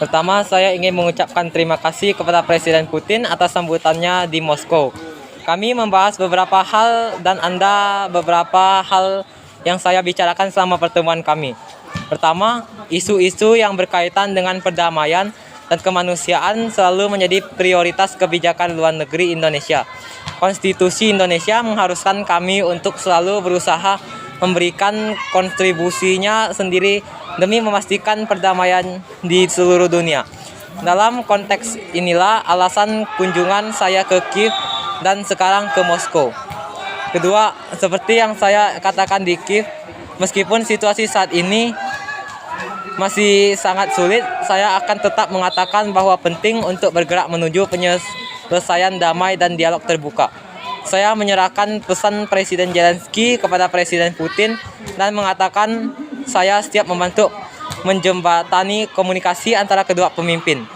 Pertama, saya ingin mengucapkan terima kasih kepada Presiden Putin atas sambutannya di Moskow. Kami membahas beberapa hal dan Anda beberapa hal yang saya bicarakan selama pertemuan kami. Pertama, isu-isu yang berkaitan dengan perdamaian dan kemanusiaan selalu menjadi prioritas kebijakan luar negeri Indonesia. Konstitusi Indonesia mengharuskan kami untuk selalu berusaha memberikan kontribusinya sendiri demi memastikan perdamaian di seluruh dunia. Dalam konteks inilah alasan kunjungan saya ke Kiev dan sekarang ke Moskow. Kedua, seperti yang saya katakan di Kiev, meskipun situasi saat ini masih sangat sulit, saya akan tetap mengatakan bahwa penting untuk bergerak menuju penyelesaian damai dan dialog terbuka. Saya menyerahkan pesan Presiden Zelensky kepada Presiden Putin dan mengatakan saya siap membantu menjembatani komunikasi antara kedua pemimpin.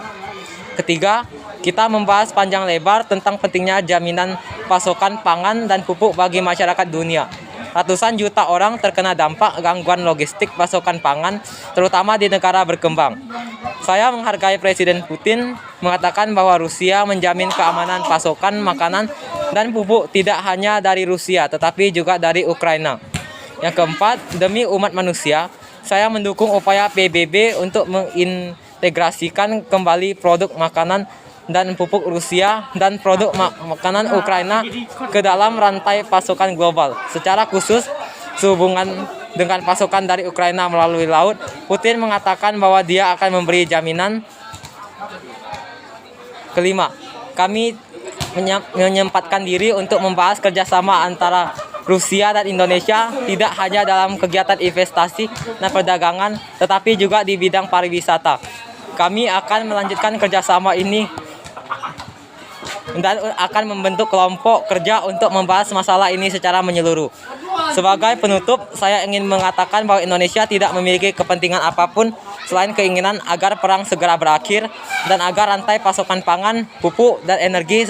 Ketiga, kita membahas panjang lebar tentang pentingnya jaminan pasokan pangan dan pupuk bagi masyarakat dunia. Ratusan juta orang terkena dampak gangguan logistik pasokan pangan, terutama di negara berkembang. Saya menghargai Presiden Putin mengatakan bahwa Rusia menjamin keamanan pasokan makanan dan pupuk tidak hanya dari Rusia, tetapi juga dari Ukraina. Yang keempat, demi umat manusia, saya mendukung upaya PBB untuk mengintegrasikan kembali produk makanan dan pupuk Rusia dan produk makanan Ukraina ke dalam rantai pasokan global. Secara khusus, sehubungan dengan pasokan dari Ukraina melalui laut, Putin mengatakan bahwa dia akan memberi jaminan. Kelima, kami menyempatkan diri untuk membahas kerjasama antara Rusia dan Indonesia tidak hanya dalam kegiatan investasi dan perdagangan, tetapi juga di bidang pariwisata. Kami akan melanjutkan kerjasama ini dan akan membentuk kelompok kerja untuk membahas masalah ini secara menyeluruh. Sebagai penutup, saya ingin mengatakan bahwa Indonesia tidak memiliki kepentingan apapun selain keinginan agar perang segera berakhir dan agar rantai pasokan pangan, pupuk, dan energi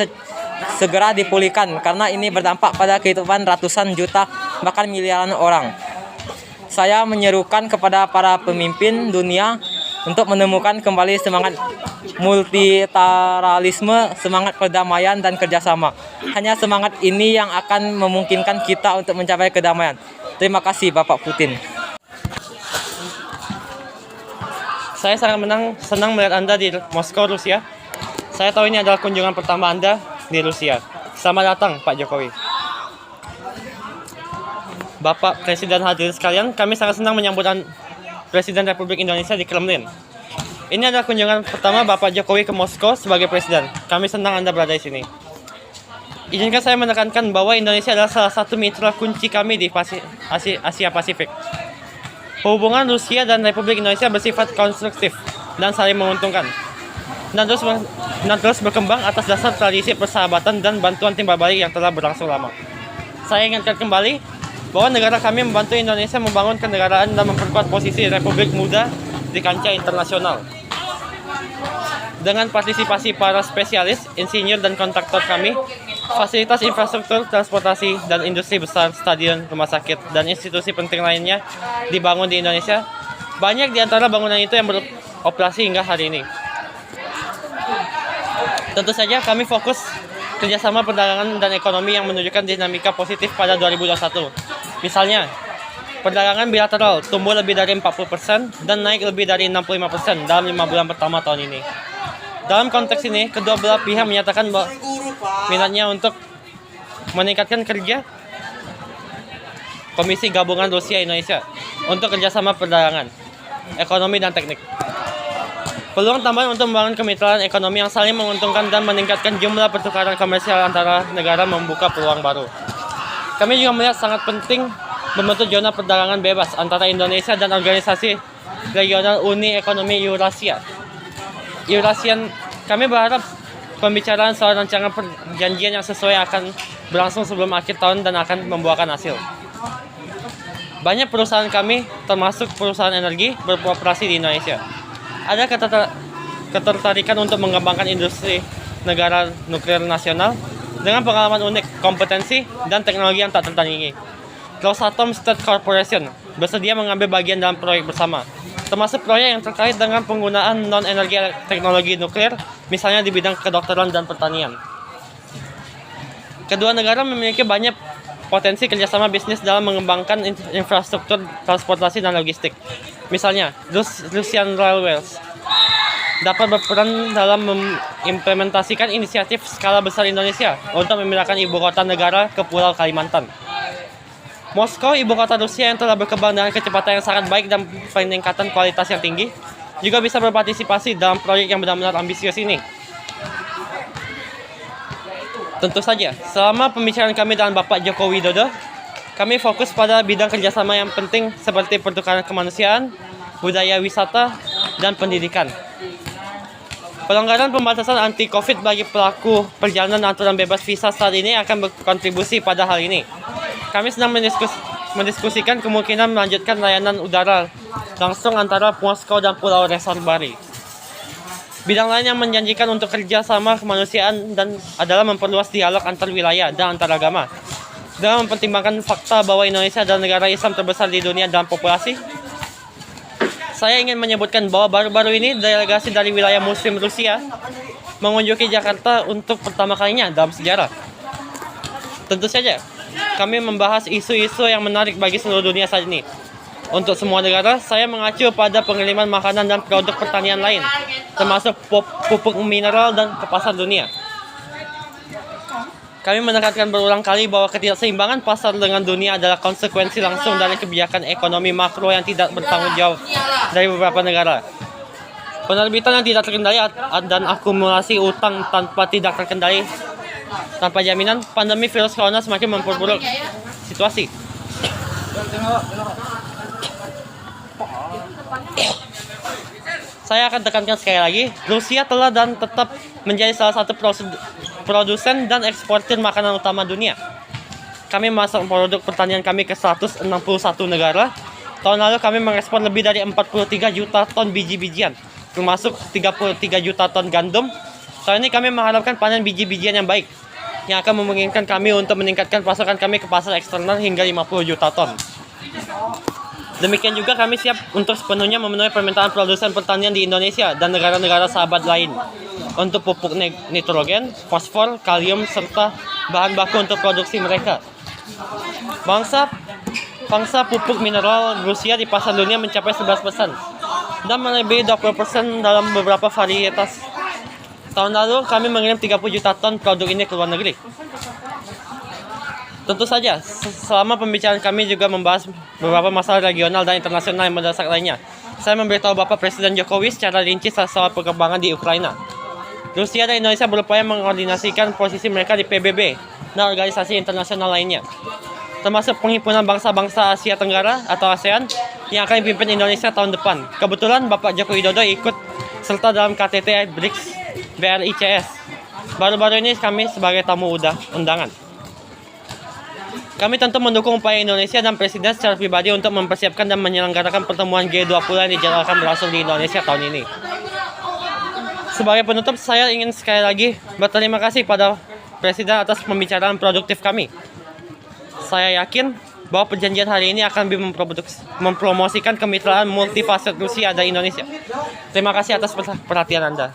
segera dipulihkan karena ini berdampak pada kehidupan ratusan juta bahkan miliaran orang. Saya menyerukan kepada para pemimpin dunia untuk menemukan kembali semangat multilateralisme, semangat perdamaian dan kerjasama. Hanya semangat ini yang akan memungkinkan kita untuk mencapai kedamaian. Terima kasih Bapak Putin. Saya sangat senang melihat Anda di Moskow, Rusia. Saya tahu ini adalah kunjungan pertama Anda di Rusia. Selamat datang Pak Jokowi. Bapak Presiden hadirin sekalian, kami sangat senang menyambut Presiden Republik Indonesia di Kremlin. Ini adalah kunjungan pertama Bapak Jokowi ke Moskow sebagai Presiden. Kami senang Anda berada di sini. Izinkan saya menekankan bahwa Indonesia adalah salah satu mitra kunci kami di Asia Pasifik. Hubungan Rusia dan Republik Indonesia bersifat konstruktif dan saling menguntungkan, dan terus berkembang atas dasar tradisi persahabatan dan bantuan timbal balik yang telah berlangsung lama. Saya ingatkan kembali bahwa negara kami membantu Indonesia membangun kenegaraan dan memperkuat posisi Republik Muda di kancah internasional. Dengan partisipasi para spesialis, insinyur dan kontraktor kami, fasilitas infrastruktur, transportasi, dan industri besar, stadion, rumah sakit, dan institusi penting lainnya dibangun di Indonesia. Banyak di antara bangunan itu yang beroperasi hingga hari ini. Tentu saja kami fokus kerjasama perdagangan dan ekonomi yang menunjukkan dinamika positif pada 2021. Misalnya, perdagangan bilateral tumbuh lebih dari 40% dan naik lebih dari 65% dalam 5 bulan pertama tahun ini. Dalam konteks ini, kedua belah pihak menyatakan bahwa minatnya untuk meningkatkan kerja Komisi Gabungan Rusia Indonesia untuk kerjasama perdagangan, ekonomi, dan teknik. Peluang tambahan untuk membangun kemitraan ekonomi yang saling menguntungkan dan meningkatkan jumlah pertukaran komersial antara negara membuka peluang baru. Kami juga melihat sangat penting membentuk zona perdagangan bebas antara Indonesia dan organisasi regional Uni Ekonomi Eurasia. Kami berharap pembicaraan soal rancangan perjanjian yang sesuai akan berlangsung sebelum akhir tahun dan akan membuahkan hasil. Banyak perusahaan kami, termasuk perusahaan energi, beroperasi di Indonesia. Ada ketertarikan untuk mengembangkan industri negara nuklir nasional dengan pengalaman unik, kompetensi, dan teknologi yang tak tertandingi. Rosatom State Corporation bersedia mengambil bagian dalam proyek bersama. termasuk proyek yang terkait dengan penggunaan non-energi teknologi nuklir, misalnya di bidang kedokteran dan pertanian. Kedua negara memiliki banyak potensi kerjasama bisnis dalam mengembangkan infrastruktur transportasi dan logistik. Misalnya, Russian Railways dapat berperan dalam mengimplementasikan inisiatif skala besar Indonesia untuk memindahkan ibu kota negara ke Pulau Kalimantan. Moskow, ibu kota Rusia yang telah berkembang dengan kecepatan yang sangat baik dan peningkatan kualitas yang tinggi, juga bisa berpartisipasi dalam proyek yang benar-benar ambisius ini. Tentu saja, selama pembicaraan kami dengan Bapak Joko Widodo, kami fokus pada bidang kerjasama yang penting seperti pertukaran kemanusiaan, budaya wisata, dan pendidikan. Pelonggaran pembatasan anti-COVID bagi pelaku perjalanan aturan bebas visa saat ini akan berkontribusi pada hal ini. Kami sedang mendiskusikan kemungkinan melanjutkan layanan udara langsung antara Moskow dan Pulau Resor Bali. Bidang lain yang menjanjikan untuk kerjasama kemanusiaan dan adalah memperluas dialog antar wilayah dan antar agama. Dengan mempertimbangkan fakta bahwa Indonesia adalah negara Islam terbesar di dunia dalam populasi, saya ingin menyebutkan bahwa baru-baru ini delegasi dari wilayah Muslim Rusia mengunjungi Jakarta untuk pertama kalinya dalam sejarah. Tentu saja, kami membahas isu-isu yang menarik bagi seluruh dunia saat ini. Untuk semua negara, saya mengacu pada pengiriman makanan dan produk pertanian lain, termasuk pupuk mineral dan ke pasar dunia. Kami menekankan berulang kali bahwa ketidakseimbangan pasar dengan dunia adalah konsekuensi langsung dari kebijakan ekonomi makro yang tidak bertanggung jawab dari beberapa negara. Penerbitan yang tidak terkendali dan akumulasi utang tidak terkendali tanpa jaminan, pandemi virus corona semakin memperburuk situasi. Saya akan tekankan sekali lagi, Rusia telah dan tetap menjadi salah satu produsen dan eksportir makanan utama dunia. Kami memasok produk pertanian kami ke 161 negara. Tahun lalu kami mengekspor lebih dari 43 juta ton biji-bijian, termasuk 33 juta ton gandum. Tahun ini kami mengharapkan panen biji-bijian yang baik, yang akan memungkinkan kami untuk meningkatkan pasokan kami ke pasar eksternal hingga 50 juta ton. Demikian juga kami siap untuk sepenuhnya memenuhi permintaan produsen pertanian di Indonesia dan negara-negara sahabat lain untuk pupuk nitrogen, fosfor, kalium, serta bahan baku untuk produksi mereka. Pangsa pupuk mineral Rusia di pasar dunia mencapai 11% dan melebihi 20% dalam beberapa varietas. Tahun lalu kami mengirim 30 juta ton produk ini ke luar negeri. Tentu saja, selama pembicaraan kami juga membahas beberapa masalah regional dan internasional yang mendesak lainnya. Saya memberitahu Bapak Presiden Jokowi secara rinci soal perkembangan di Ukraina. Rusia dan Indonesia berupaya mengkoordinasikan posisi mereka di PBB dan organisasi internasional lainnya, termasuk penghimpunan bangsa-bangsa Asia Tenggara atau ASEAN yang akan dipimpin Indonesia tahun depan. Kebetulan Bapak Joko Widodo ikut serta dalam KTT BRICS BRICS. Baru-baru ini kami sebagai tamu undangan. Kami tentu mendukung upaya Indonesia dan Presiden secara pribadi untuk mempersiapkan dan menyelenggarakan pertemuan G20 yang dijadwalkan berlangsung di Indonesia tahun ini. Sebagai penutup, saya ingin sekali lagi berterima kasih pada Presiden atas pembicaraan produktif kami. Saya yakin bahwa perjanjian hari ini akan mempromosikan kemitraan multifaset Rusia dan Indonesia. Terima kasih atas perhatian Anda.